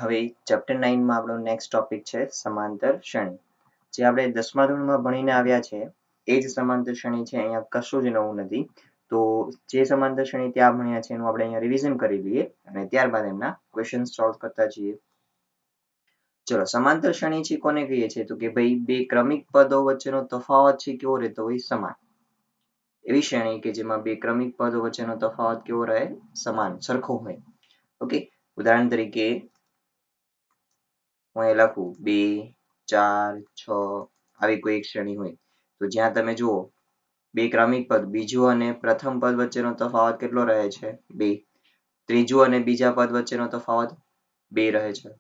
હવે ચેપ્ટર 9 માં આપણો નેક્સ્ટ ટોપિક છે સમાંતર શ્રેણી. જે આપણે 10મા ધોરણમાં ભણીને આવ્યા છે એ જ સમાંતર શ્રેણી છે. અહીંયા કશું જ નવું નથી. તો જે સમાંતર શ્રેણી ત્યાં ભણ્યા છે એનું આપણે અહીંયા રિવિઝન કરી લઈએ અને ત્યારબાદ એમના ક્વેશ્ચન સોલ્વ કરતા જઈએ. ચલો, સમાંતર શ્રેણી છે કોને કહીએ છીએ? તો કે ભાઈ બે ક્રમિક પદો વચ્ચેનો તફાવત છે કેવો રહેતો હોય? સમાન. એવી શ્રેણી કે જેમાં બે ક્રમિક પદો વચ્ચેનો તફાવત કેવો રહે? સમાન, સરખો હોય. ઓકે, ઉદાહરણ તરીકે હું અહીં લખું 2, 4, 6 આવી કોઈ એક શ્રેણી હોય તો જ્યાં તમે જુઓ બે ક્રમિક પદ બીજું અને પ્રથમ પદ વચ્ચેનો તફાવત કેટલો રહે છે? 2. ત્રીજું અને બીજા પદ વચ્ચેનો તફાવત 2 રહે છે.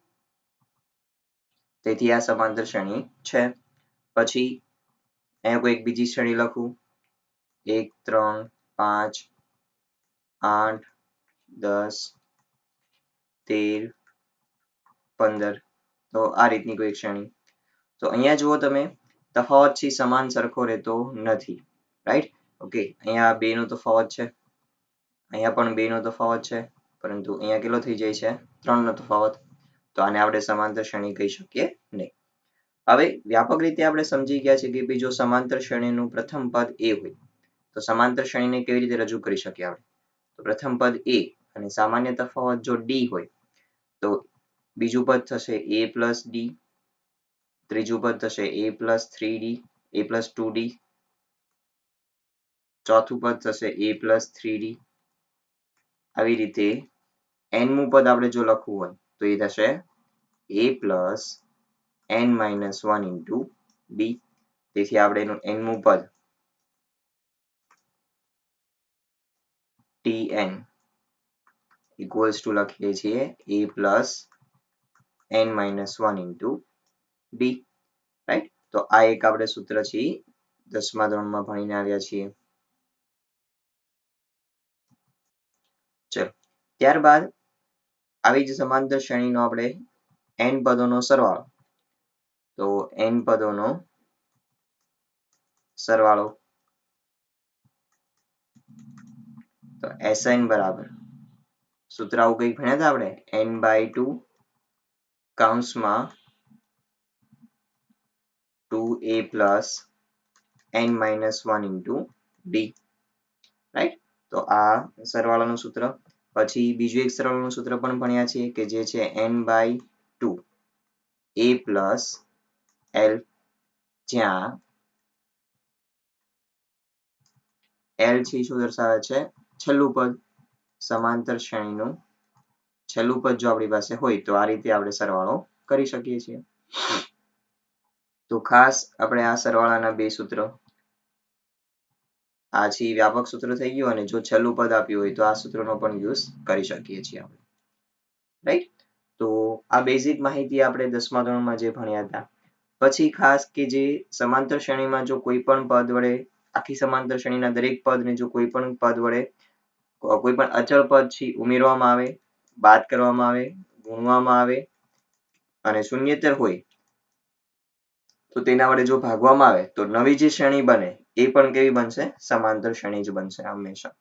તેથી આ સમાંતર શ્રેણી છે. પછી અહીંયા કોઈ એક બીજી શ્રેણી લખું 1, 3, 5, 8, 10, 13, 15 તો આ રીતની કોઈ શ્રેણી. તો અહીંયા જુઓ તમે તફાવત છે સમાન સરખો રહેતો નથી. રાઈટ? ઓકે, અહીંયા 2 નો તફાવત છે, અહીંયા પણ 2 નો તફાવત છે, પરંતુ અહીંયા કેટલો થઈ જાય છે? 3 નો તફાવત. તો આને આપણે સમાંતર શ્રેણી કહી શકીએ નહીં. હવે વ્યાપક રીતે આપણે સમજી ગયા છે કે ભાઈ જો સમાંતર શ્રેણીનું પ્રથમ પદ a હોય તો સમાંતર શ્રેણીને કેવી રીતે રજૂ કરી શકીએ આપણે? તો પ્રથમ પદ a અને સામાન્ય તફાવત જો d હોય તો બીજું પદ થશે a plus d, ત્રીજું પદ થશે a plus 3d, a plus 2d, ચોથું પદ થશે a plus 3d. આવી રીતે n મું પદ આપણે જો લખવું હોય તો એ થશે a plus n minus 1 into d. તેથી આપણે એનું n મું પદ tn equals to લખીએ છીએ a plus n minus 1 into d. Right? તો આ એક આપણે સૂત્ર છે 10મા ધોરણમાં ભણીને આવ્યા છીએ. ચલો, ત્યારબાદ આવી જ સમાંતર શ્રેણીનો આપણે n પદોનો સરવાળો. તો n પદોનો સરવાળો તો Sn બરાબર સૂત્ર આવું કંઈક ભણ્યા હતા આપણે n/2 કૌંસમાં 2a plus n minus 1 into d. Right? તો આ સરવાળાનું સૂત્ર. પછી બીજું એક સરવાળાનું સૂત્ર પણ ભણ્યા છીએ કે જે છે n/2 a plus l, જ્યાં l છે શું દર્શાવે છે? છેલ્લું પદ. સમાંતર શ્રેણીનું છેલ્લું પદ જો આપણી પાસે હોય તો આ રીતે આપણે સરવાળો કરી શકીએ છીએ. તો ખાસ આપણે આ સરવાળાના બે સૂત્ર, આ છે વ્યાપક સૂત્ર થઈ ગયું અને જો છેલ્લું પદ આપ્યું હોય તો આ સૂત્રનો પણ યુઝ કરી શકીએ છીએ આપણે. રાઈટ? તો આ બેઝિક માહિતી આપણે 10મા ધોરણમાં જે ભણ્યા હતા. પછી ખાસ કે જે સમાંતર શ્રેણીમાં જો કોઈ પણ પદ વડે આખી સમાંતર શ્રેણીના દરેક પદને જો કોઈ પણ પદ વડે કોઈ પણ અચળ પદ છે ઉમેરવામાં આવે, બાદ કરવામાં આવે, ગુણવામાં આવે અને શૂન્યેતર હોય તો તેના વડે જો ભાગવામાં આવે તો નવી જે શ્રેણી બને એ પણ કેવી બનશે? સમાંતર શ્રેણી જ બનશે હંમેશા.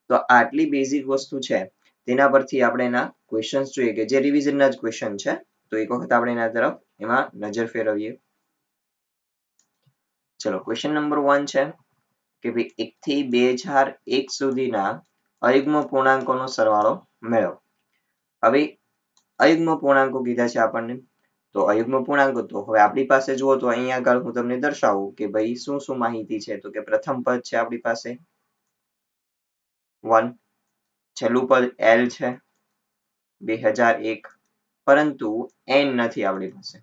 તો આટલી બેઝિક વસ્તુ છે તેના પરથી આપણે એના ક્વેશ્ચન જોઈએ કે જે રિવિઝન ના જ ક્વેશ્ચન છે. તો એક વખત આપણે એના તરફ એમાં નજર ફેરવીએ. ચલો, ક્વેશ્ચન નંબર 1 છે કે ભાઈ 1 થી 2001 સુધીના અયુગ્મ પૂર્ણાંકોનો સરવાળો મેળવો. હવે અયુગ્મ પૂર્ણાંકો કીધા છે આપણને. તો અયુગ્મ પૂર્ણાંકો તો હવે આપણી પાસે જુઓ તો અહીંયા આગળ હું તમને દર્શાવું કે ભાઈ શું શું માહિતી છે. તો કે પ્રથમ પદ છે આપણી પાસે 1, છેલ્લું પદ l છે 2001, પરંતુ n નથી આપણી પાસે.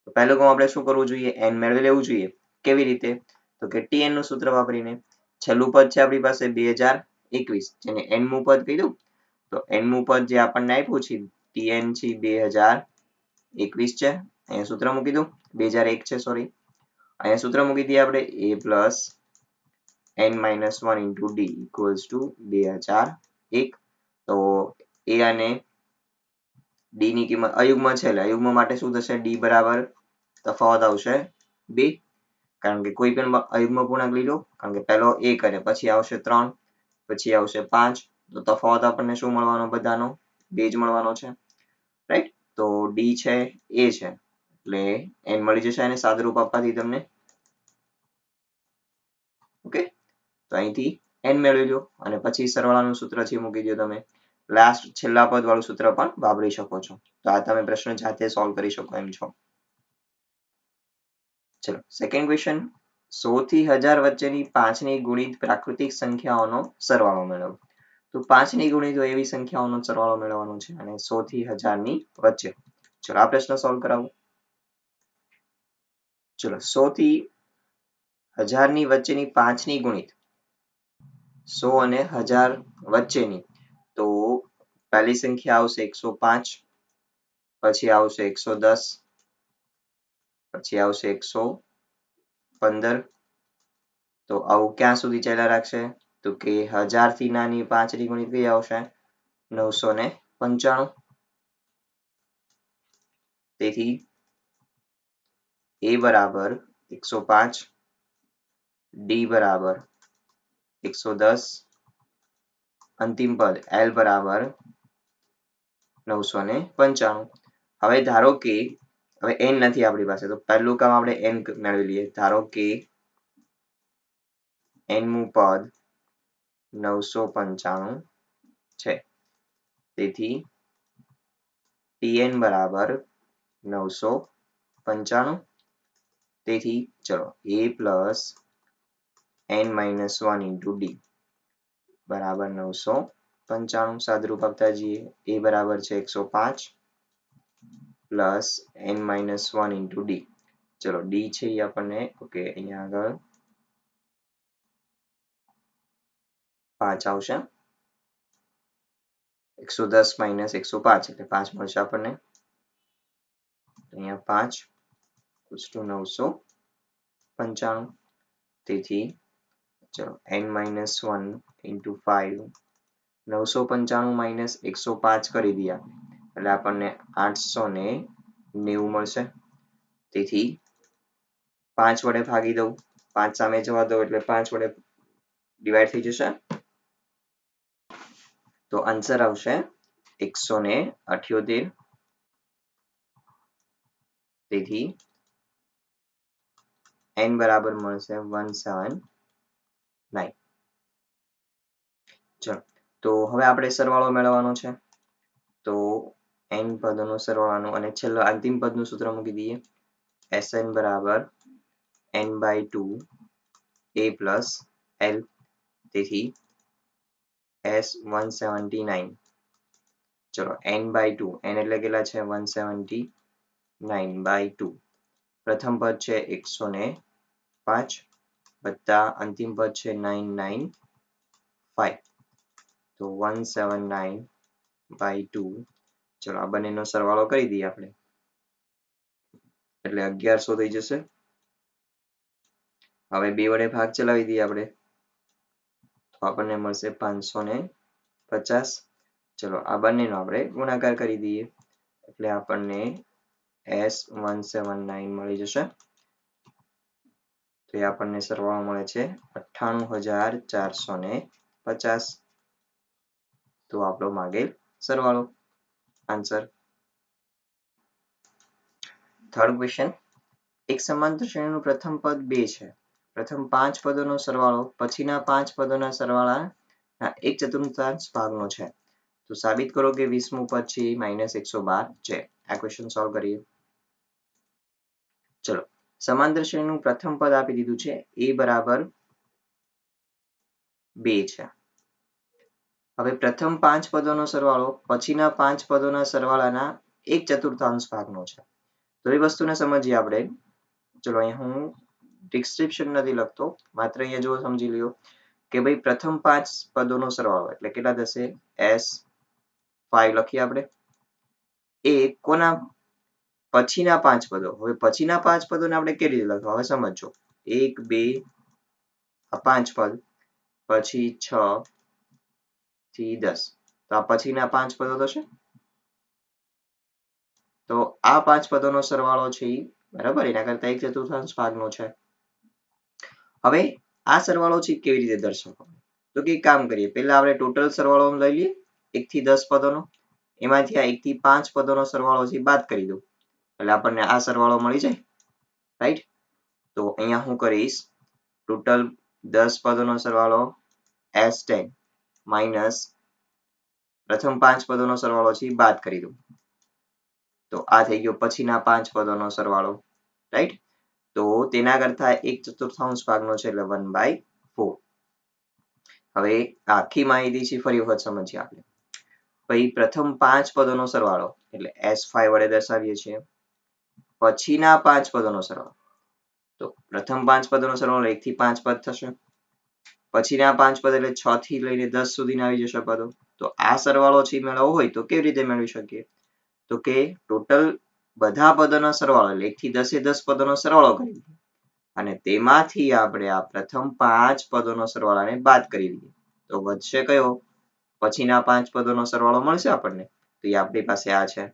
તો પહેલું કામ આપણે શું કરવું જોઈએ? n મેળવી લેવું જોઈએ. કેવી રીતે? તો કે tn નું સૂત્ર વાપરીને. છેલ્લું પદ છે આપણી પાસે 2021, જેને n મું પદ કીધું. તો n મું પદ જે આપણને આપ્યું છે tn છે 2021 છે. અહીંયા સૂત્ર મૂકી દઉં 2001 છે સોરી. અહીંયા સૂત્ર મૂકી દઈએ આપણે a plus n minus 1 into d equals to 2001. તો a અને d ની કિંમત અયુગ્મ છે એટલે અયુગ્મ માટે શું થશે? d બરાબર તફાવત આવશે 2. કારણ કે કોઈ પણ અયુગ્મ પૂર્ણાંક લઈ લો, કારણ કે પહેલો 1 અને પછી આવશે 3, પછી આવશે 5. તો તફાવત આપણને શું મળવાનો? બધાનો 2 જ મળવાનો છે. રાઈટ. તો ડી છે એ છે એટલે n મળી જશે અને સાદુરૂપ આપવાથી તમને. ઓકે, તો અહીંથી n મેળવી લો અને પછી સરવાળાનું સૂત્ર છે મૂકી દો તમે. લાસ્ટ છેલ્લા પદ વાળું સૂત્ર પણ વાપરી શકો છો. તો આ તમે પ્રશ્ન જાતે સોલ્વ કરી શકો એમ છો. ચલો સેકન્ડ ક્વેશ્ચન, 100 થી 1000 વચ્ચેની 5 ની ગુણિત પ્રાકૃતિક સંખ્યાઓનો સરવાળો મેળવો. તો 5 ની ગુણિત હોય એવી સંખ્યાઓનો સરવાળો મેળવવાનો છે અને 100 થી 1000 ની વચ્ચે. ચલો આ પ્રશ્ન સોલ્વ કરાવો. ચલો 100 થી 1000 ની વચ્ચેની 5 ની ગુણિત 100 અને 1000 વચ્ચેની. તો પહેલી સંખ્યા આવશે 105, પછી આવશે 110, પછી આવશે 115. તો આવું ક્યાં સુધી ચાલ્યા રાખશે? તો કે 1000 થી નાની 5 ની ગુણિત કઈ આવશે? 995. તેથી a બરાબર 105, d બરાબર 110, અંતિમ પદ l બરાબર 995. હવે ધારો કે હવે n નથી આપણી પાસે, તો પહેલું કામ આપણે n મેળવી લઈએ. ધારો કે n મું પદ 995 છે. તેથી tn બરાબર 995. તેથી ચલો a plus n minus 1 into D બરાબર 995. સાદુરૂપ આપતા જઈએ. a બરાબર છે 105 plus n minus 1 into D. ચલો ડી છે એ આપણને ઓકે અહીંયા આગળ 5 આવશે. 110 માઇનસ 105 એટલે 5 મળશે આપણને. અહીંયા 5 995. તેથી ચલો n માઇનસ 1 ઇન્ટુ 5 995 માઇનસ 105 કરી દઈએ એટલે આપણને 890 મળશે. તેથી 5 વડે ભાગી દઉં, 5 સામે જવા દો એટલે 5 વડે ડિવાઈડ થઈ જશે. તો આન્સર આવશે 178. તેથી n બરાબર મળશે 179. ચલો તો હવે આપણે સરવાળો મેળવવાનો છે. તો n પદોનો સરવાળાનું અને છેલ્લો અંતિમ પદનું સૂત્ર મૂકી દઈએ. Sn બરાબર n by 2 a plus l. તેથી s 179. ચલો n by 2 n એટલે કેટલા છે? 179 by 2. પ્રથમ પદ છે 105 વત્તા અંતિમ પદ છે 995. તો 179 by 2. ચલો આ બંનેનો સરવાળો કરી દઈએ આપણે એટલે 1100 થઈ જશે. હવે 2 વડે ભાગ ચલાવી દઈએ આપણે તો આપણને મળશે 550. ચલો આ બંનેનો આપણે ગુણાકાર કરી દઈએ એટલે આપણને s 179 મળી જશે. તો એ આપણને સરવાળો મળે છે 98450. તો આપણો માંગેલ સરવાળો આન્સર. થર્ડ ક્વેશ્ચન, એક સમાંતર શ્રેણીનું પ્રથમ પદ 2 છે. પ્રથમ 5 પદોનો સરવાળો પછીના 5 પદોના સરવાળાના 1/4 ભાગનો છે. તો સાબિત કરો કે 20મું પદ છે -112 છે. આ ક્વેશ્ચન સોલ્વ કરીએ. ચલો સમાંતર શ્રેણીનું પ્રથમ પદ આપી દીધું છે a બરાબર 2 છે. હવે પ્રથમ 5 પદોનો સરવાળો પછીના 5 પદોના સરવાળાના 1/4 ભાગનો છે. તો એ વસ્તુને સમજીએ આપણે. ચલો અહીંયા હું ડિસ્ક્રિપ્શન નથી લખતો, માત્ર અહીંયા જો સમજી લ્યો કે ભાઈ પ્રથમ 5 પદોનો સરવાળો એટલે કેટલા થશે? s5 લખીએ આપણે. એ કોના? પછીના 5 પદો. હવે પછીના 5 પદોને આપણે કેવી રીતે લખવા? હવે સમજો 1 2 આ 5 પદ, પછી 6 થી 10. તો આ પછીના 5 પદો થશે. તો આ 5 પદોનો સરવાળો છે બરાબર એના કરતા 1/4 ભાગનો છે. હવે આ સરવાળો છે કેવી રીતે દર્શાવવાનો? તો કે એક કામ કરીએ, પહેલા આપણે ટોટલ સરવાળો લઈ લઈએ 1 થી 10 પદોનો. એમાંથી આ 1 થી 5 પદોનો સરવાળો છે બાદ કરી દઉં એટલે આપણને આ સરવાળો મળી જાય, રાઈટ? તો અહીંયા હું કરીશ ટોટલ 10 પદોનો સરવાળો S10 માઇનસ પ્રથમ 5 પદોનો સરવાળો છે બાદ કરી દઉં તો આ થઈ ગયો પછીના 5 પદોનો સરવાળો, રાઈટ? તો તેના કરતા 1/4 ભાગનો છે એટલે 1/4. હવે આખી માહિતી છે ફરી વખત સમજીએ આપણે. પછી પ્રથમ 5 પદોનો સરવાળો એટલે S5 વડે દર્શાવીએ છીએ. પછીના 5 પદોનો સરવાળો તો પ્રથમ 5 પદોનો સરવાળો 1 થી 5 પદ થશે. પછીના 5 પદ એટલે 6 થી લઈને 10 સુધીના આવી જશે પદો. તો આ સરવાળો છે મેળવવો હોય તો કેવી રીતે મેળવી શકીએ? તો કે ટોટલ બધા પદોનો સરવાળો એટલે 1 થી 10 10 પદોનો સરવાળો કરી અને તેમાંથી આપણે આ પ્રથમ 5 પદોનો સરવાળાને બાદ કરી દઈએ તો વધશે કયો? પછીના 5 પદોનો સરવાળો મળશે આપણને. તો એ આપણી પાસે આ છે.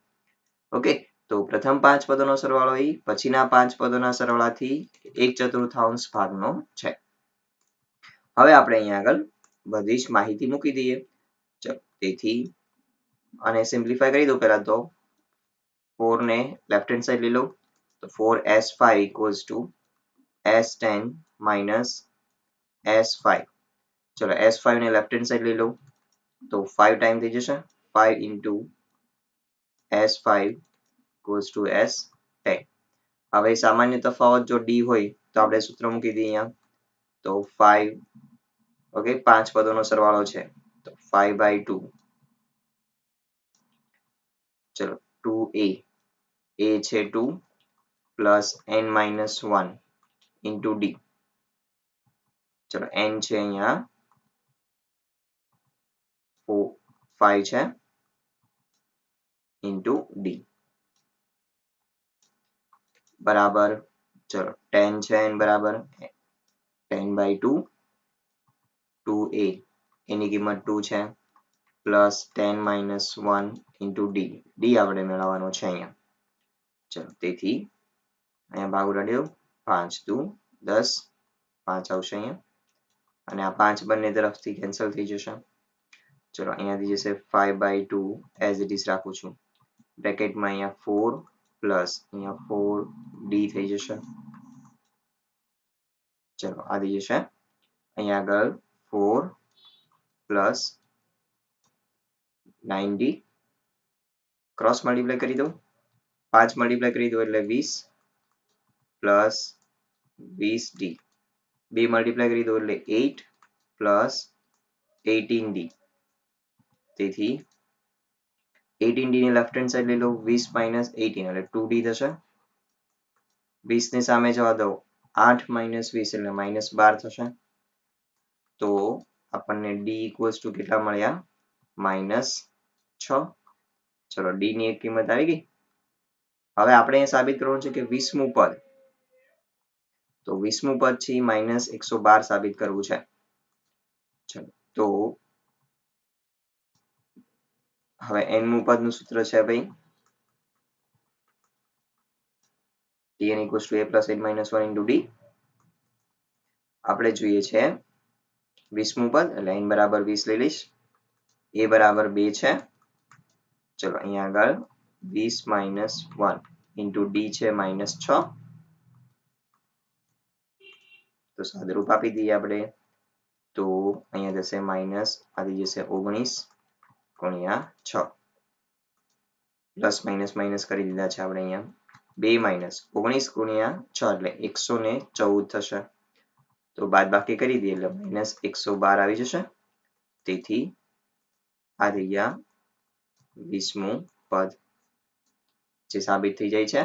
ઓકે, તો પ્રથમ 5 પદોનો સરવાળો એ પછીના 5 પદોના સરવાળાથી 1/4 ભાગનો છે. હવે આપણે અહીંયા આગળ બધી જ માહિતી મૂકી દઈએ. ચલો, તેથી આને સિમ્પ્લિફાય કરી દઉં પહેલા તો 4 ને લેફ્ટ હેન્ડ સાઈડ લઈ લઉં તો 4S5 equals to S10 minus S5. ચલો S5 ને લેફ્ટ હેન્ડ સાઈડ લઈ લઉં તો 5 ટાઈમ થઈ જશે 5 into S5 equals to S10. હવે સામાન્ય તફાવત જો D હોય તો આપણે સૂત્ર મૂકી દઈએ અહીંયા તો 5 ઓકે 5 પદોનો સરવાળો છે તો 5/2 ચલો 2A A છે 2 plus n-1 into D. ચલો n છે અહીંયા 5 છે into D બરાબર ચલો 10 છે n બરાબર 10/2 2A એની કિંમત 2 છે પ્લસ 10-1 into D. D આપણે મેળવવાનો છે અહીંયા. ચલો તેથી અહીંયા ભાગ ઉડાડી દઉં 5 દુ 10 5 આવશે અહીંયા અને આ 5 બંને તરફથી કેન્સલ થઈ જશે. ચલો અહીંયાથી જશે 5/2 as it is રાખું છું બ્રેકેટમાં અહીંયા 4 પ્લસ અહીંયા 4D થઈ જશે. ચલો આ થઈ જશે અહીંયા આગળ 4 પ્લસ 9D ક્રોસ મલ્ટીપ્લાય કરી દઉં 5 મલ્ટીપ્લાય કરી દઉં એટલે 20 પ્લસ 20D 2 મલ્ટીપ્લાય કરી દઉં એટલે 8 પ્લસ 18D. તેથી 18D ને લેફ્ટ હેન્ડ સાઈડ લઈ લો 20 minus 18 એટલે 2D થશે. 20 ને સામે જવા દો 8 minus 20 એટલે -12 થશે. તો આપણને D equals to કેટલા મળ્યા? -6. ચલો D ની એક કિંમત આવી ગઈ. હવે આપણે એ સાબિત કરવાનું છે કે 20મું પદ તો 20મું પદ છે -112 સાબિત કરવું છે. ચલો તો હવે n મું પદનું સૂત્ર છે ભાઈ Tn equals to a plus n-1 into D. આપણે જોઈએ છે 20મું પદ એટલે n બરાબર 20 લઈ લઈશ a બરાબર 2 છે. ચલો અહીંયા આગળ 20 - 1 into D છે -6. તો સાદુરૂપ આપી દઈએ આપણે તો અહીંયા જશે માઇનસ આવી જશે 19 ગુણ્યા 6 પ્લસ માઇનસ કરી દીધા છે આપણે અહીંયા 2 માઇનસ 19 ગુણ્યા 6 એટલે 114 થશે. તો બાદ બાકી કરી દઈએ એટલે -112 આવી જશે. તેથી આ થઈ ગયા 20મું પદ જે સાબિત થઈ જાય છે.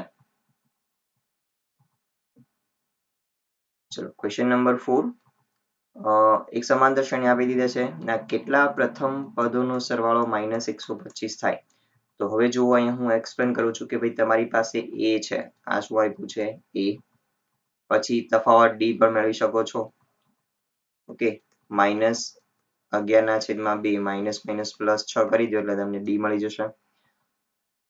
ચલો ક્વેશ્ચન નંબર 4 એક સમાંતર શ્રેણી આપી દીધા છે ના કેટલા પ્રથમ પદોનો સરવાળો -125 થાય. તો હવે જુઓ અહીંયા હું એક્સપ્લેન કરું છું કે ભાઈ તમારી પાસે a છે આ શું આપ્યું છે a પછી તફાવત d પણ મેળવી શકો છો. ઓકે -11/2 માઇનસ પ્લસ 6 કરી દો એટલે તમને d મળી જશે.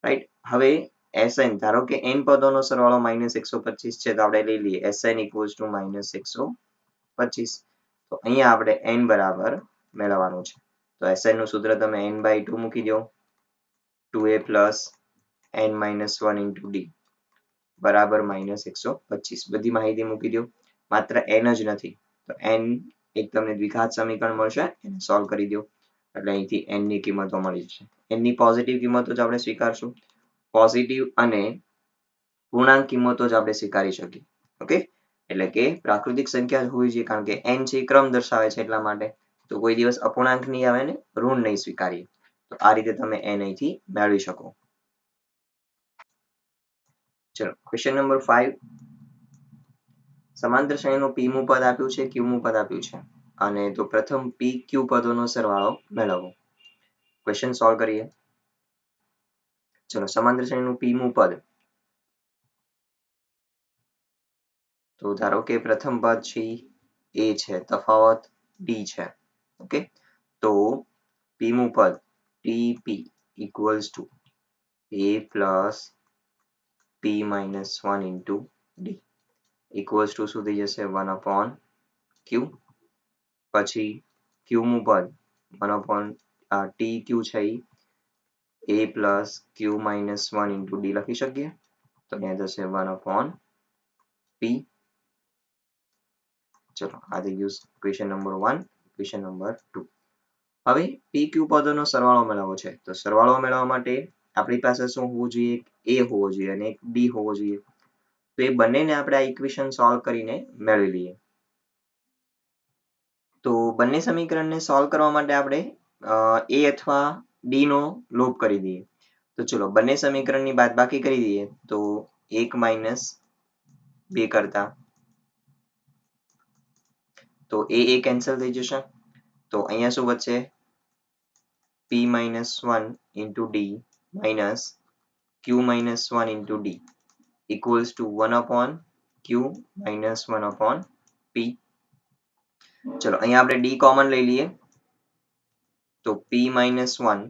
રાઈટ હવે Sn ધારો કે n પદોનો સરવાળો -125 છે તો આપણે લઈ લઈએ Sn equals to -125. તો અહીંયા આપણે n બરાબર મેળવવાનું છે તો Sn નું સૂત્ર તમે n/2 મૂકી દો 2a plus n minus 1 into D બરાબર -125. બધી માહિતી મૂકી દો. માત્ર n જ નથી તો n એક તમને દ્વિઘાત સમીકરણ મળશે એને સોલ્વ કરી દો એટલે અહીંથી n ની કિંમતો મળી જશે. n ની પોઝિટિવ કિંમતો જ આપણે સ્વીકારશું. પોઝિટિવ અને પૂર્ણાંક કિંમતો જ આપણે સ્વીકારી શકીએ. ઓકે, એટલે કે પ્રાકૃતિક સંખ્યા જ હોવી જોઈએ કારણ કે n છે ક્રમ દર્શાવે છે એટલા માટે. તો કોઈ દિવસ અપૂર્ણાંક નહીં આવે ને ઋણ નહીં સ્વીકારીએ. તો આ રીતે તમે n અહીંથી મેળવી શકો. ચલો ક્વેશ્ચન નંબર 5. સમાંતર શ્રેણીનું p મું પદ આપ્યું છે, q મું પદ આપ્યું છે અને તો પ્રથમ p q પદોનો સરવાળો મેળવવો. ક્વેશ્ચન સોલ્વ કરીએ. ચલો સમાંતર શ્રેણીનું p મું પદ. તો ધારો કે પ્રથમ પદ છે a છે, તફાવત d છે. ઓકે, તો p મું પદ tp equals to a plus p minus 1 into d equals to શું થઈ જશે 1 upon q. પછી q મું પદ 1 upon tq છે એ a plus q minus 1 into d લખી શકીએ. તો ત્યાં જશે 1 upon p. ચલો આ થઈ ગયું ક્વેશ્ચન નંબર 1. Question number 2. હવે pq પદોનો સરવાળો મેળવવો છે. તો સરવાળો મેળવવા માટે આપણી પાસે શું હોવું જોઈએ? a હોવો જોઈએ અને એક d હોવો જોઈએ. તો એ બંનેને આપણે આ ઇક્વેશન સોલ્વ કરીને મેળવી લઈએ. તો બંને સમીકરણને સોલ્વ કરવા માટે આપણે a અથવા d નો લોપ કરી દઈએ. તો ચલો બંને સમીકરણની બાદબાકી કરી દઈએ તો 1 minus 2 કરતા તો a કેન્સલ થઈ જશે. તો અહીંયા શું વધશે? p minus 1 into d minus q minus 1 into d equals to 1 upon q minus 1 upon p. ચલો અહીંયા આપણે d કોમન લઈ લઈએ તો p minus 1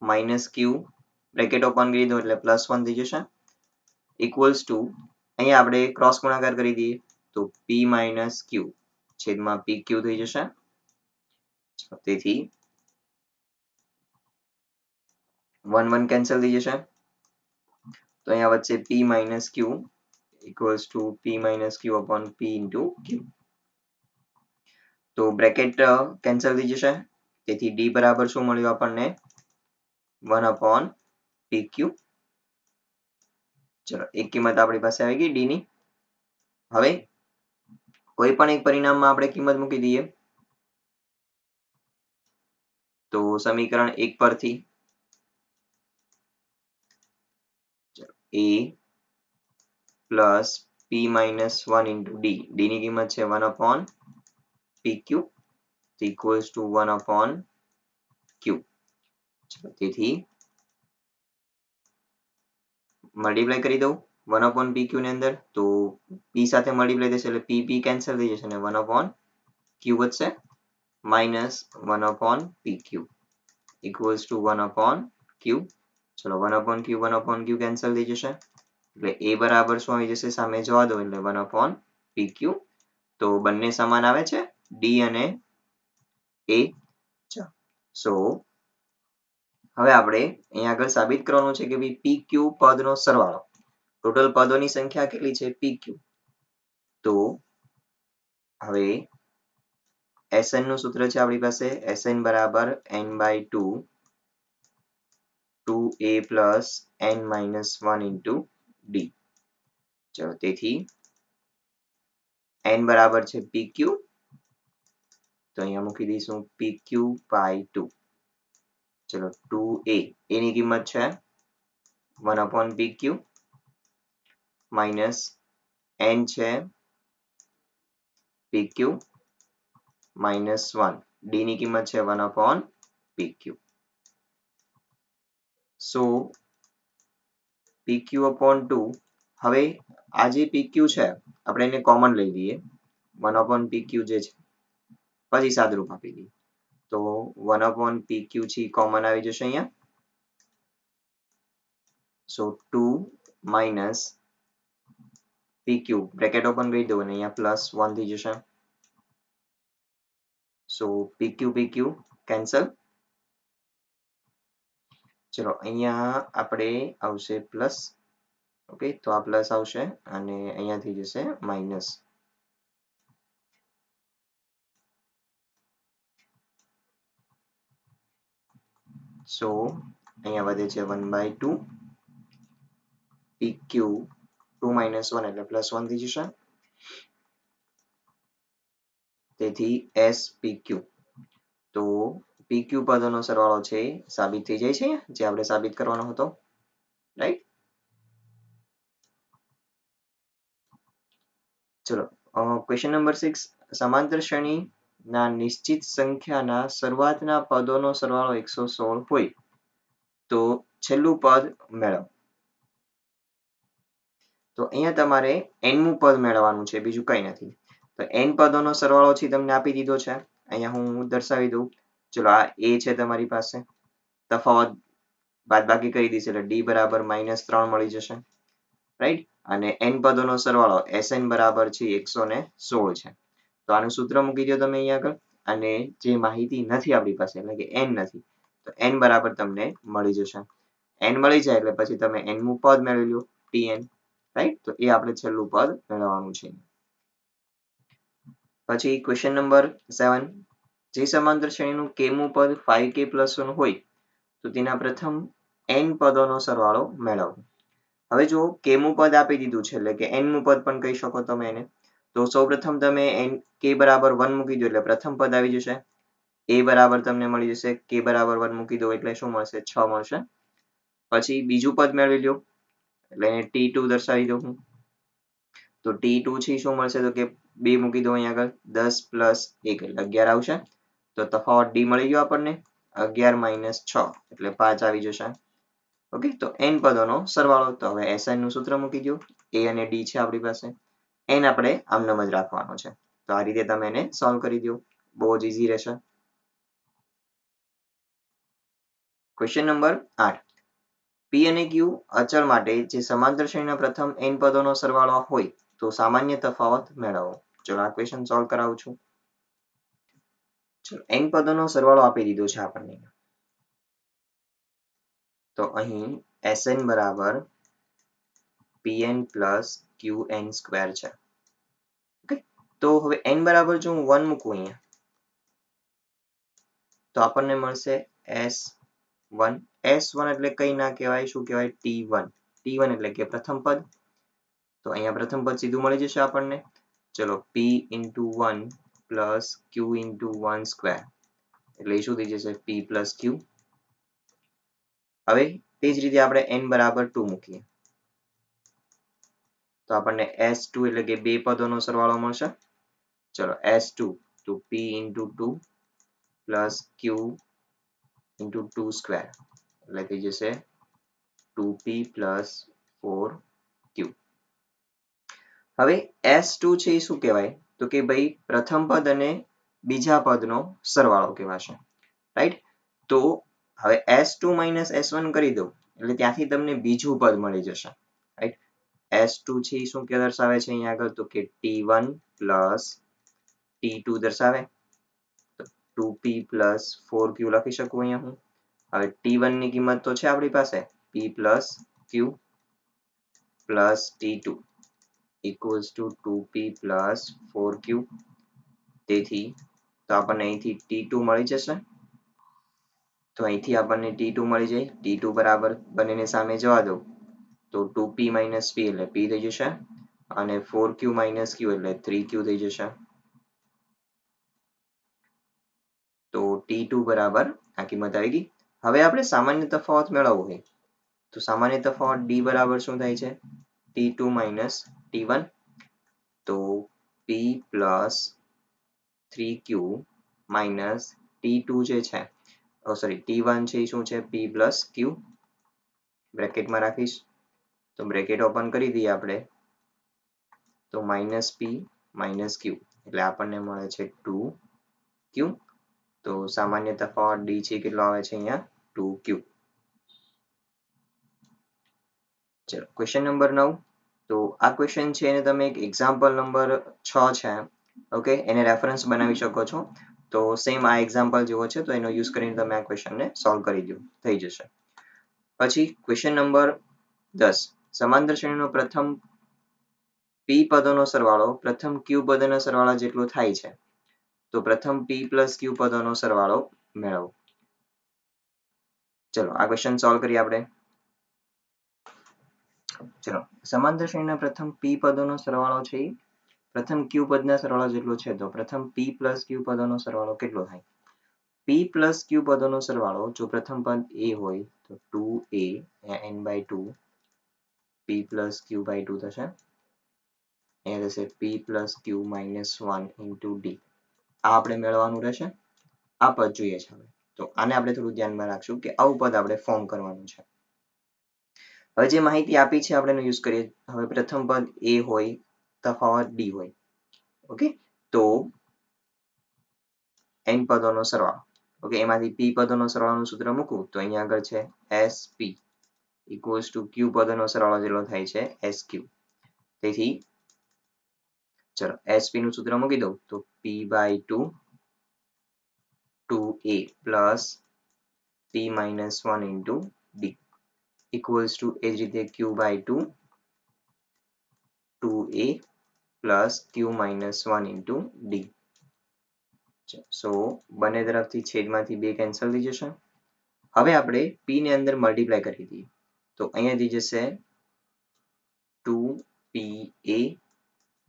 minus q bracket open કરી દો એટલે +1 થઈ જશે equals to અહીંયા આપણે ક્રોસ ગુણાકાર કરી દઈએ તો p minus q છેદમાં pq થઈ જશે. તેથી 1 1 કેન્સલ થઈ જશે. તો અહીંયા વચ્ચે p minus q equals to p minus q upon p into q. તો બ્રેકેટ કેન્સલ થઈ જશે. તેથી d બરાબર શું મળ્યું આપણને 1 upon pq. ચલો એક કિંમત આપણી પાસે આવી ગઈ d ની. હવે કોઈ પણ એક પરિણામમાં આપણે કિંમત મૂકી દઈએ તો સમીકરણ 1 પરથી a plus p minus 1 into d. d ની કિંમત છે 1 upon pq equals to 1 upon q. તેથી મલ્ટીપ્લાય કરી દઉં 1 upon pq ની અંદર તો p સાથે મલ્ટીપ્લાય થશે એટલે p કેન્સલ થઈ જશે અને 1 upon q વધશે minus 1 upon pq equals to 1 upon q. ચલો 1 upon q 1 upon q cancel થઈ જશે એટલે a બરાબર શું આવી જશે સામે જવા દો એટલે 1 upon pq. તો બંને સમાન આવે છે d અને a. સો હવે આપણે અહીંયા આગળ સાબિત કરવાનું છે કે ભાઈ pq પદનો સરવાળો ટોટલ પદોની સંખ્યા કેટલી છે pq. તો હવે Sn નું સૂત્ર છે આપણી પાસે Sn બરાબર n by 2 2a plus n minus 1 into d. ચલો તેથી n બરાબર છે pq. તો અહીંયા મૂકી દઈશું pq by 2. ચલો 2a ની કિંમત છે 1 upon pq minus n છે pq minus 1 d ની કિંમત છે 1 upon pq. so pq upon 2. હવે આ જે pq છે આપણે એને કોમન લઈ લઈએ 1 upon pq જે છે પછી સાદુરૂપ આપી દઈએ તો 1 upon pq છે કોમન આવી જશે અહીંયા. so 2 minus pq bracket open કરી દો અને અહીંયા +1 થઈ જશે. so pq cancel. ચલો અહીંયા આપણે આવશે પ્લસ. ઓકે, તો આ પ્લસ આવશે અને અહીંયાથી જશે માઇનસ. સો અહીંયા વધે છે 1/2 PQ 2 - 1 એટલે +1 થઈ જશે. તેથી SPQ. તો PQ પદોનો સરવાળો છે સાબિત થઈ જાય છે જે આપણે સાબિત કરવાનો હતો, રાઈટ? ચલો ક્વેશ્ચન નંબર 6. સમાંતર શ્રેણીના નિશ્ચિત સંખ્યાના શરૂઆતના પદોનો સરવાળો 116 હોય તો છેલ્લું પદ મેળવો. તો અહીંયા તમારે n મું પદ મેળવવાનું છે, બીજું કંઈ નથી. તો n પદોનો સરવાળો છે તમને આપી દીધો છે. અહીંયા હું દર્શાવી દઉં. ચલો આ a છે તમારી પાસે, તફાવત બાદબાકી કરી દઈશ એટલે d બરાબર -3 મળી જશે, રાઈટ? અને n પદોનો સરવાળો Sn બરાબર છે 116 છે. તો આનું સૂત્ર મૂકી દો તમે અહીંયા આગળ. અને જે માહિતી નથી આપણી પાસે એટલે કે n નથી, તો n બરાબર તમને મળી જશે. n મળી જાય એટલે પછી તમે n મું પદ મેળવી લો, Tn, રાઈટ? તો એ આપણે છેલ્લું પદ મેળવવાનું છે. પછી ક્વેશ્ચન નંબર 7. જે સમાંતર શ્રેણીનું k મું પદ 5k + 1 હોય તો તેના પ્રથમ n પદોનો સરવાળો મેળવો. હવે જો k મું પદ આપી દીધું છે એટલે કે n મું પદ પણ કહી શકો તમે એને. તો સૌપ્રથમ તમે k બરાબર 1 મૂકી દો એટલે પ્રથમ પદ આવી જશે. a બરાબર તમને મળી જશે, k બરાબર 1 મૂકી દો એટલે શું મળશે? 6 મળશે. પછી બીજું પદ મેળવી લો એટલે એને t2 દર્શાવી દઉં હું. તો t2 છે શું મળશે? તો કે 2 મૂકી દો અહીંયા આગળ, 10 + 1 એટલે 11 આવશે. તો તફાવત d મળી ગયો આપણને, 11 - 6 એટલે 5 આવી જશે. ઓકે, તો n પદોનો સરવાળો. તો હવે Sn નું સૂત્ર મૂકી દો. a અને d છે આપણી પાસે, n આપણે આમનામ જ રાખવાનો છે. તો આ રીતે તમે એને સોલ્વ કરી દો, બહુ જ ઈઝી રહેશે. Question number 8. p અને q અચળ માટે જે સમાંતર શ્રેણીના પ્રથમ n પદોનો સરવાળો હોય તો સામાન્ય તફાવત મેળવો. ચલો આ ક્વેશ્ચન સોલ્વ કરાવું છું. ચલો n પદોનો સરવાળો આપી દીધો છે આપણને. તો અહીં Sn બરાબર Pn + Qn² છે. ઓકે, તો હવે n બરાબર જો હું 1 મૂકું અહીંયા તો આપણને મળશે S1. S1 એટલે કઈ ના કહેવાય, શું કહેવાય? T1. T1 એટલે કે પ્રથમ પદ. તો અહીંયા પ્રથમ પદ સીધું મળી જશે આપણને. ચલો P × 1 + Q × 1² એટલે શું થઈ જશે? P + Q. હવે તે જ રીતે આપણે n બરાબર 2 મૂકીએ તો આપણને S2 એટલે કે બે પદોનો સરવાળો મળશે. ચલો S2 તો P × 2 + Q × 2² એટલે થઈ જશે 2P + 4Q. હવે S2 છે એ શું કહેવાય? તો કે ભાઈ પ્રથમ પદ અને બીજા પદનો સરવાળો કહેવાશે, રાઈટ? તો હવે S2 - S1 કરી દો એટલે ત્યાંથી તમને બીજું પદ મળી જશે, રાઈટ? S2 છે એ શું કે દર્શાવે છે અહીંયા આગળ? તો કે T1 + T2 દર્શાવે. તો 2P + 4Q લખી શકું અહીંયા હું. હવે T1 ની કિંમત તો છે આપણી પાસે, P + Q + T2 = 2P + 4Q. તેથી તો આપણને અહીંથી T2 મળી જશે. તો અહીંથી આપણને T2 મળી જાય. T2 બરાબર બંનેને સામે જવા દો તો 2P - P એટલે P થઈ જશે અને 4Q - Q એટલે 3Q થઈ જશે. તો T2 બરાબર આ કિંમત આવી ગઈ. હવે આપણે સામાન્ય તફાવત મેળવવો હોય તો સામાન્ય તફાવત d બરાબર શું થાય છે? T2 - T1. તો P + 3Q - T2 જે છે, સોરી T1 છે એ શું છે? P + Q. બ્રેકેટમાં રાખીશ તો બ્રેકેટ ઓપન કરી દઈએ આપણે તો -P - Q એટલે આપણને મળે છે 2Q. તો સામાન્ય તફાવત d છે કેટલો આવે છે અહીંયા? 2Q. ચલો ક્વેશ્ચન નંબર 9. તો આ ક્વેશ્ચન છે એને તમે એક એક્ઝામ્પલ નંબર 6 છે, ઓકે, એને રેફરન્સ બનાવી શકો છો. તો સેમ આ એક્ઝામ્પલ જેવો છે તો એનો યુઝ કરીને તમે આ ક્વેશ્ચનને સોલ્વ કરી દો, થઈ જશે. પછી ક્વેશ્ચન નંબર 10 સમાંતર શ્રેણીનો પ્રથમ p પદોનો સરવાળો પ્રથમ q પદોના સરવાળા જેટલો થાય છે તો પ્રથમ p plus q પદોનો સરવાળો મેળવો. ચલો આ ક્વેશ્ચન સોલ્વ કરીએ આપણે. ચલો સમાંતર શ્રેણીના પ્રથમ p પદોનો સરવાળો છે પ્રથમ q પદના સરવાળા જેટલો છે તો પ્રથમ p plus q પદોનો સરવાળો કેટલો થાય? p plus q પદોનો સરવાળો જો પ્રથમ પદ a હોય તો 2a n by 2 p plus q by 2 થશે. અહીંયા થશે p plus q minus 1 into d. આ આપણે મેળવવાનું રહેશે. આ પદ જોઈએ છે હવે તો આને આપણે થોડું ધ્યાનમાં રાખશું કે આવું પદ આપણે ફોર્મ કરવાનું છે. હવે જે માહિતી આપી છે આપણે એનો યુઝ કરીએ. હવે પ્રથમ પદ a હોય તફાવત d હોય ઓકે તો n પદોનો સરવાળો ઓકે એમાંથી p પદોનો સરવાળોનું સૂત્ર મૂકું તો અહીંયા આગળ છે sp equals to q પદોનો સરવાળો જેટલો થાય છે sq. તેથી ચલો sp નું સૂત્ર મૂકી દઉં તો p by 2 2a plus p minus 1 into d equals to એ જ રીતે q by 2 2a plus q minus 1 into d. સો બંને તરફથી છેદમાંથી 2 કેન્સલ થઈ જશે. હવે આપણે p ને અંદર મલ્ટીપ્લાય કરી દઈએ તો અહીંયાથી જશે 2pa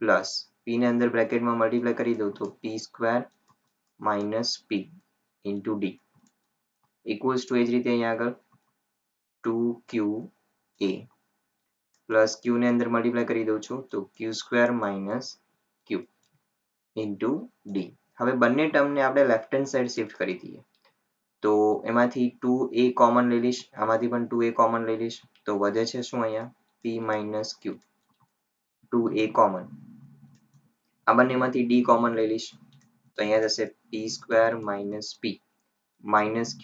પ્લસ p ને અંદર બ્રેકેટમાં મલ્ટીપ્લાય કરી દઉં તો p square minus p into d equals to એ જ રીતે અહીંયા આગળ 2qa પ્લસ q ને અંદર મલ્ટીપ્લાય કરી દઉં છું તો q square minus q into d. હવે બંને ટર્મને આપણે લેફ્ટ હેન્ડ સાઈડ શિફ્ટ કરી દઈએ તો એમાંથી 2a કોમન લઈ લઈશ આમાંથી પણ 2a કોમન લઈ લઈશ તો વધે છે શું અહીંયા p minus q 2a common આ બંનેમાંથી d કોમન લઈ લઈશ તો અહીંયા થશે p square minus p minus q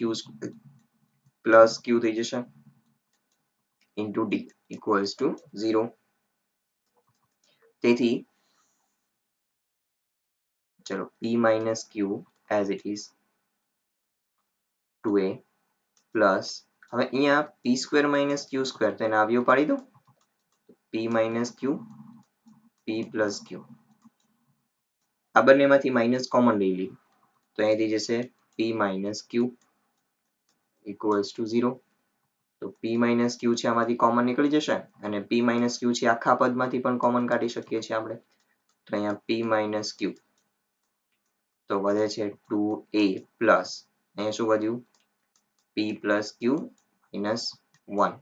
plus q થઈ જશે ઇન્ટુ d ઇક્વલ્સ ટુ 0. તેથી ચલો p minus q as it is 2a plus હવે અહીંયા p square minus q square તો એને અવયવ પાડી દો p minus q p plus q આ બંનેમાંથી માઇનસ કોમન લઈ લઈએ તો અહીંયાથી જશે p minus q equals to 0. તો p minus q છે આમાંથી કોમન નીકળી જશે અને p minus q છે આખા પદમાંથી પણ કોમન કાઢી શકીએ છીએ આપણે તો અહીંયા p minus q તો વધે છે 2a પ્લસ અહીંયા શું વધ્યું p plus q minus 1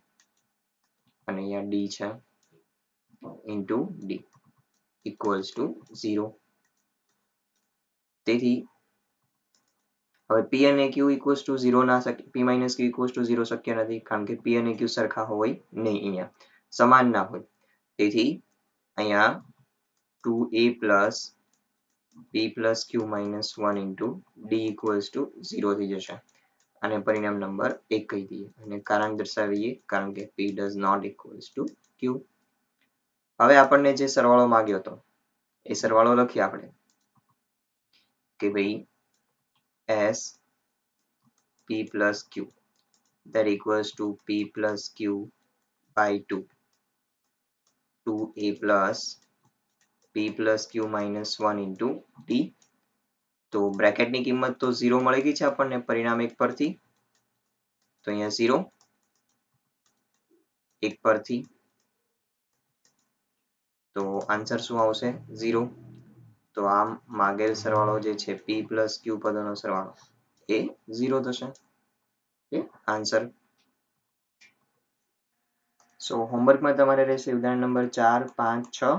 અને અહીંયા d છે into d equals to 0. તેથી હવે p અને q equals to 0 ના p minus q equals to 0 શક્ય નથી કારણ કે p અને q સરખા હોય નહીં અહીંયા સમાન ના હોય તેથી અહીંયા 2a plus p plus q minus 1 into d equals to 0 થઈ જશે અને પરિણામ નંબર 1 કહી દઈએ અને કારણ દર્શાવીએ કારણ કે p does not equals to q. હવે આપણને જે સરવાળો માંગ્યો હતો એ સરવાળો લખીએ આપણે કે ભાઈ s p plus q that equals to p plus q by 2 2a plus p plus q minus 1 into d. તો બ્રેકેટની કિંમત તો 0 મળી ગઈ છે આપણને પરિણામ 1 પરથી તો અહીંયા 0 1 પરથી તો આન્સર શું આવશે 0. તો આમ માગેલ સરવાળો જે છે p plus q પદોનો સરવાળો એ 0 થશે આન્સર. સો હોમવર્કમાં તમારે રહેશે ઉદાહરણ નંબર 4 5 6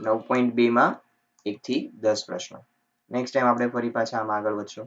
9.2 માં 1 થી 10 પ્રશ્નો. નેક્સ્ટ ટાઈમ આપણે ફરી પાછા આમાં આગળ વધશું.